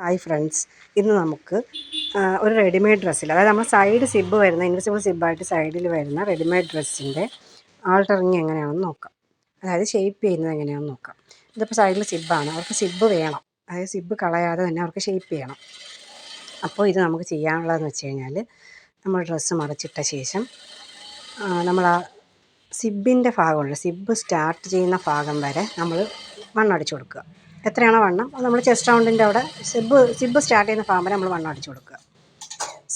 Hi friends, ഇന്ന് നമുക്ക് ഒരു റെഡിമെയ്ഡ് ഡ്രസ്സിൽ, അതായത് നമ്മൾ സൈഡ് സിബ്ബ് വരുന്ന ഇൻവിസിബിൾ സിബ്ബായിട്ട് സൈഡിൽ വരുന്ന റെഡിമെയ്ഡ് ഡ്രസ്സിൻ്റെ ആൾട്ടറിങ് എങ്ങനെയാണെന്ന് നോക്കാം. അതായത് ഷേപ്പ് ചെയ്യുന്നത് എങ്ങനെയാണെന്ന് നോക്കാം. ഇതിപ്പോൾ സൈഡിൽ സിബ്ബാണ്, അവർക്ക് സിബ്ബ് വേണം, അതായത് സിബ്ബ് കളയാതെ തന്നെ അവർക്ക് ഷേപ്പ് ചെയ്യണം. അപ്പോൾ ഇത് നമുക്ക് ചെയ്യാനുള്ളതെന്ന് വെച്ച് കഴിഞ്ഞാൽ, നമ്മൾ ഡ്രസ്സ് മറിച്ചിട്ട ശേഷം നമ്മൾ ആ സിബ്ബിൻ്റെ ഭാഗമുണ്ട്, സിബ്ബ് സ്റ്റാർട്ട് ചെയ്യുന്ന ഭാഗം വരെ നമ്മൾ മണ്ണടിച്ചു കൊടുക്കുക. എത്രയാണോ വണ്ണം അത് നമ്മൾ ചെസ്റ്റ് റൗണ്ടിൻ്റെ അവിടെ സിബ്ബ് സ്റ്റാർട്ട് ചെയ്യുന്ന ഭാഗം വരെ നമ്മൾ വണ്ണം അടിച്ചു കൊടുക്കുക.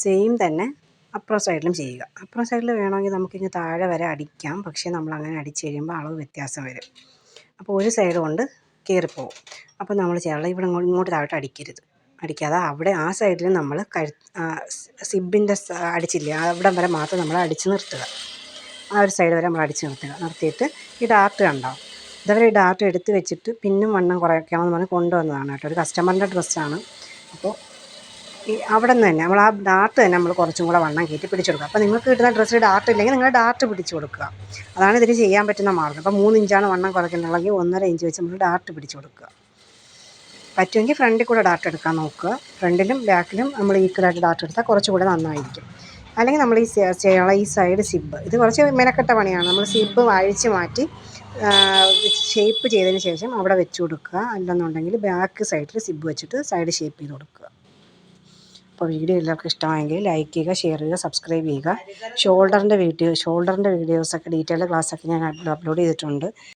സെയിം തന്നെ അപ്പുറം സൈഡിലും ചെയ്യുക. അപ്പുറം സൈഡിൽ വേണമെങ്കിൽ നമുക്കിങ്ങ് താഴെ വരെ അടിക്കാം, പക്ഷേ നമ്മൾ അങ്ങനെ അടിച്ച് കഴിയുമ്പോൾ അളവ് വ്യത്യാസം വരും. അപ്പോൾ ഒരു സൈഡ് കൊണ്ട് കീറിപ്പോവും. അപ്പോൾ നമ്മൾ ചെയ്യാനുള്ള ഇവിടെ ഇങ്ങോട്ട് താഴോട്ട് അടിക്കാതെ അവിടെ ആ സൈഡിൽ നമ്മൾ സിബ്ബിൻ്റെ അടിച്ചില്ലേ അവിടം വരെ മാത്രം നമ്മൾ അടിച്ച് നിർത്തുക. ആ ഒരു സൈഡ് വരെ നമ്മൾ അടിച്ച് നിർത്തിയിട്ട് ഈ ഡാർട്ട് കണ്ടോ, ഇതവരെ ഈ ഡാർട്ട് എടുത്ത് വെച്ചിട്ട് പിന്നും വണ്ണം കുറയ്ക്കണമെന്ന് പറഞ്ഞ് കൊണ്ടുവന്നതാണ് കേട്ടോ. ഒരു കസ്റ്റമറിൻ്റെ ഡ്രസ്സാണ്. അപ്പോൾ ഈ അവിടെ നിന്ന് തന്നെ നമ്മൾ ആ ഡാർട്ട് തന്നെ നമ്മൾ കുറച്ചും കൂടെ വണ്ണം കയറ്റി പിടിച്ചു കൊടുക്കുക. അപ്പോൾ നിങ്ങൾക്ക് കിട്ടുന്ന ഡ്രസ്സിൽ ഡാർട്ട് ഇല്ലെങ്കിൽ നിങ്ങൾ ഡാർട്ട് പിടിച്ചു കൊടുക്കുക. അതാണ് ഇതിന് ചെയ്യാൻ പറ്റുന്ന മാർഗ്ഗം. അപ്പോൾ 3 ഇഞ്ചാണ് വണ്ണം കുറയ്ക്കുന്നുണ്ടെങ്കിൽ 1.5 ഇഞ്ച് വെച്ച് നമ്മൾ ഡാർട്ട് പിടിച്ചു കൊടുക്കുക. പറ്റുമെങ്കിൽ ഫ്രണ്ടിൽ കൂടെ ഡാർട്ട് എടുക്കാൻ നോക്കുക. ഫ്രണ്ടിലും ബാക്കിലും നമ്മൾ ഈക്വലായിട്ട് ഡാർട്ട് എടുത്താൽ കുറച്ചുകൂടെ നന്നായിരിക്കും. അല്ലെങ്കിൽ നമ്മൾ ഈ സൈഡ് സിബ്ബ്, ഇത് കുറച്ച് മെനക്കെട്ട പണിയാണ്. നമ്മൾ സിബ്ബ് അഴിച്ച് മാറ്റി ഷേപ്പ് ചെയ്തതിന് ശേഷം അവിടെ വെച്ച് കൊടുക്കുക. അല്ലെന്നുണ്ടെങ്കിൽ ബാക്ക് സൈഡിൽ സിബ്ബ് വെച്ചിട്ട് സൈഡ് ഷേപ്പ് ചെയ്ത് കൊടുക്കുക. അപ്പോൾ വീഡിയോ എല്ലാവർക്കും ഇഷ്ടമായെങ്കിൽ ലൈക്ക് ചെയ്യുക, ഷെയർ ചെയ്യുക, സബ്സ്ക്രൈബ് ചെയ്യുക. ഷോൾഡറിൻ്റെ വീഡിയോസൊക്കെ ഡീറ്റെയിൽഡ് ക്ലാസ്സൊക്കെ ഞാൻ അപ്ലോഡ് ചെയ്തിട്ടുണ്ട്.